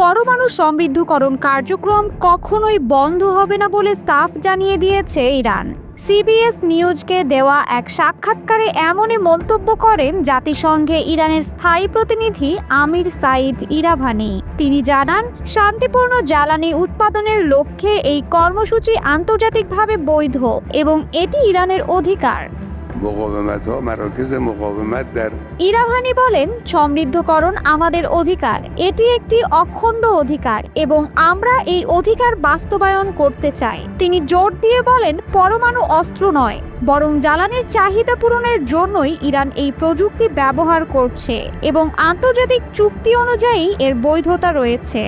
পরমাণু সমৃদ্ধকরণ কার্যক্রম কখনোই বন্ধ হবে না বলে সাফ জানিয়ে দিয়েছে ইরান। সিবিএস নিউজকে দেওয়া এক সাক্ষাৎকারে এমনই মন্তব্য করেন জাতিসংঘে ইরানের স্থায়ী প্রতিনিধি আমির সাইদ ইরাভানি। তিনি জানান, শান্তিপূর্ণ জ্বালানি উৎপাদনের লক্ষ্যে এই কর্মসূচি আন্তর্জাতিকভাবে বৈধ এবং এটি ইরানের অধিকার। ইরাভানি বলেন, সমৃদ্ধকরণ আমাদের অধিকার, এটি একটি অখণ্ড অধিকার এবং আমরা এই অধিকার বাস্তবায়ন করতে চাই। তিনি জোর দিয়ে বলেন, পরমাণু অস্ত্র নয়, বরং জ্বালানির চাহিদা পূরণের জন্যই ইরান এই প্রযুক্তি ব্যবহার করছে এবং আন্তর্জাতিক চুক্তি অনুযায়ী এর বৈধতা রয়েছে।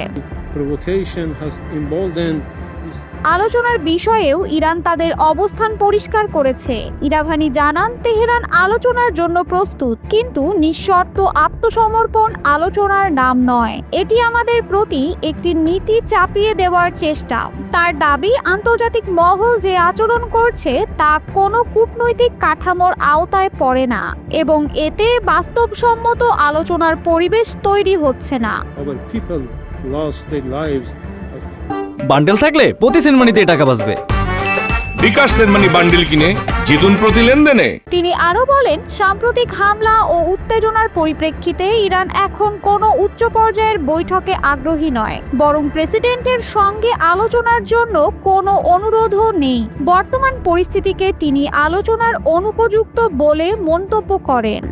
আলোচনার বিষয়েও ইরান তাদের অবস্থান পরিষ্কার করেছে। ইরাভানি জানান, তেহরান আলোচনার জন্য প্রস্তুত, কিন্তু নিঃশর্ত আত্মসমর্পণ আলোচনার নাম নয়। এটি আমাদের প্রতি একটি নীতি চাপিয়ে দেওয়ার চেষ্টা। তার দাবি, আন্তর্জাতিক মহল যে আচরণ করছে তা কোনো কূটনৈতিক কাঠামোর আওতায় পড়ে না এবং এতে বাস্তবসম্মত আলোচনার পরিবেশ তৈরি হচ্ছে না। বান্ডেল থাকলে প্রতি সেনমানিতে টাকা বাঁচবে। বিকাশ সেনমানি বান্ডেল কিনে জিতুন প্রতি লেনদেনে। তিনি আরো বলেন, সাম্প্রতিক হামলা ও উত্তেজনার পরিপ্রেক্ষিতে ইরান এখন কোনো উচ্চ পর্যায়ের বৈঠকে আগ্রহী নয়, বরং প্রেসিডেন্টের সঙ্গে আলোচনার জন্য কোনো অনুরোধও নেই। বর্তমান পরিস্থিতিকে তিনি আলোচনার অনুপযুক্ত বলে মন্তব্য করেন।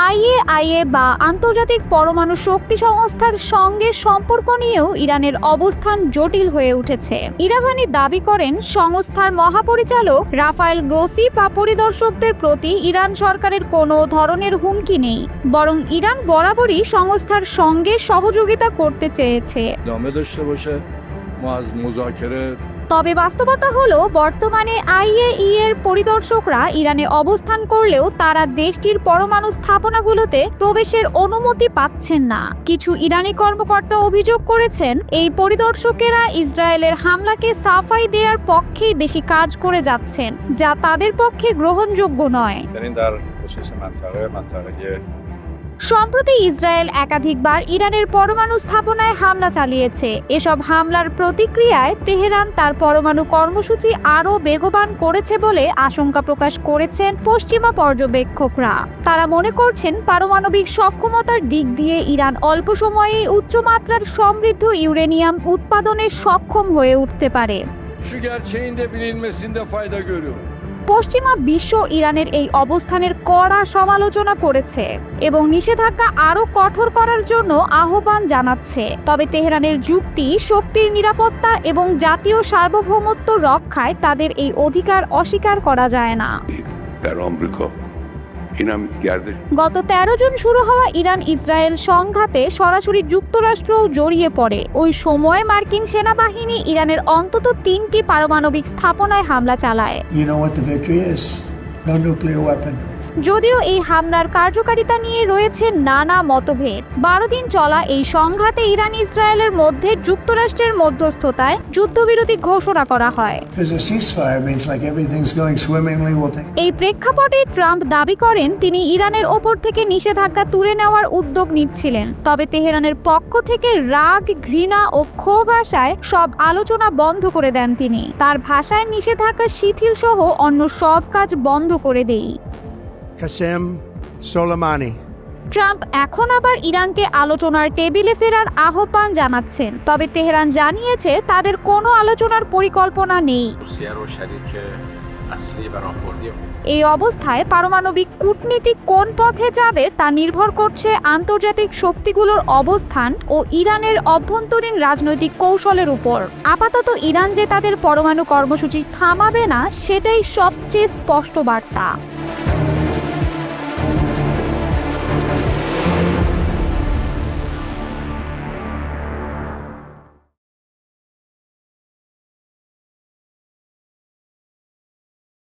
আইএআইএ বা আন্তর্জাতিক পরমাণু শক্তি সংস্থার সঙ্গে সম্পর্ক নিয়েও ইরানের অবস্থান জটিল হয়ে উঠেছে। ইরাভানি দাবি করেন, সংস্থার মহাপরিচালক রাফায়েল গ্রোসি বা পরিদর্শকদের প্রতি ইরান সরকারের কোনো ধরনের হুমকি নেই, বরং ইরান বরাবরই সংস্থার সঙ্গে সহযোগিতা করতে চেয়েছে। তবে বাস্তবতা হলো, বর্তমানে আইএই এর পরিদর্শকরা ইরানে অবস্থান করলেও তারা দেশটির পরমাণু স্থাপনাগুলোতে প্রবেশের অনুমতি পাচ্ছেন না। কিছু ইরানি কর্মকর্তা অভিযোগ করেছেন, এই পরিদর্শকেরা ইসরায়েলের হামলাকে সাফাই দেওয়ার পক্ষেই বেশি কাজ করে যাচ্ছেন, যা তাদের পক্ষে গ্রহণযোগ্য নয়। সম্প্রতি ইসরায়েল একাধিকবার ইরানের পরমাণু স্থাপনায় হামলা চালিয়েছে। এসব হামলার প্রতিক্রিয়ায় তেহরান তার পরমাণু কর্মসূচি আরও বেগবান করেছে বলে আশঙ্কা প্রকাশ করেছেন পশ্চিমা পর্যবেক্ষকরা। তারা মনে করছেন, পারমাণবিক সক্ষমতার দিক দিয়ে ইরান অল্প সময়েই উচ্চমাত্রার সমৃদ্ধ ইউরেনিয়াম উৎপাদনে সক্ষম হয়ে উঠতে পারে। পশ্চিমা বিশ্ব ইরানের এই অবস্থানের কড়া সমালোচনা করেছে এবং নিষেধাজ্ঞা আরও কঠোর করার জন্য আহ্বান জানাচ্ছে। তবে তেহরানের যুক্তি, শক্তির নিরাপত্তা এবং জাতীয় সার্বভৌমত্ব রক্ষায় তাদের এই অধিকার অস্বীকার করা যায় না। গত 13 জুন শুরু হওয়া ইরান ইসরায়েল সংঘাতে সরাসরি যুক্তরাষ্ট্রও জড়িয়ে পড়ে। ওই সময় মার্কিন সেনাবাহিনী ইরানের অন্তত 3টি পারমাণবিক স্থাপনায় হামলা চালায়। যদিও এই হামলার কার্যকারিতা নিয়ে রয়েছে নানা মতভেদ। 12 দিন চলা এই সংঘাতে ইরান ইসরায়েলের মধ্যে যুক্তরাষ্ট্রের মধ্যস্থতায় যুদ্ধবিরতি ঘোষণা করা হয়। এই প্রেক্ষাপটে ট্রাম্প দাবি করেন, তিনি ইরানের ওপর থেকে নিষেধাজ্ঞা তুলে নেওয়ার উদ্যোগ নিচ্ছিলেন। তবে তেহরানের পক্ষ থেকে রাগ, ঘৃণা ও ক্ষোভ আসায় সব আলোচনা বন্ধ করে দেন তিনি। তার ভাষায়, নিষেধাজ্ঞা শিথিল সহ অন্য সব কাজ বন্ধ করে দেই। ট্রাম্প এখন আবার ইরানকে আলোচনার টেবিলে ফেরার আহ্বান জানাচ্ছেন। তবে তেহরান জানিয়েছে তাদের কোনো আলোচনার পরিকল্পনা নেই। এই অবস্থায় পারমাণবিক কূটনীতি কোন পথে যাবে তা নির্ভর করছে আন্তর্জাতিক শক্তিগুলোর অবস্থান ও ইরানের অভ্যন্তরীণ রাজনৈতিক কৌশলের উপর। আপাতত ইরান যে তাদের পরমাণু কর্মসূচি থামাবে না, সেটাই সবচেয়ে স্পষ্ট বার্তা।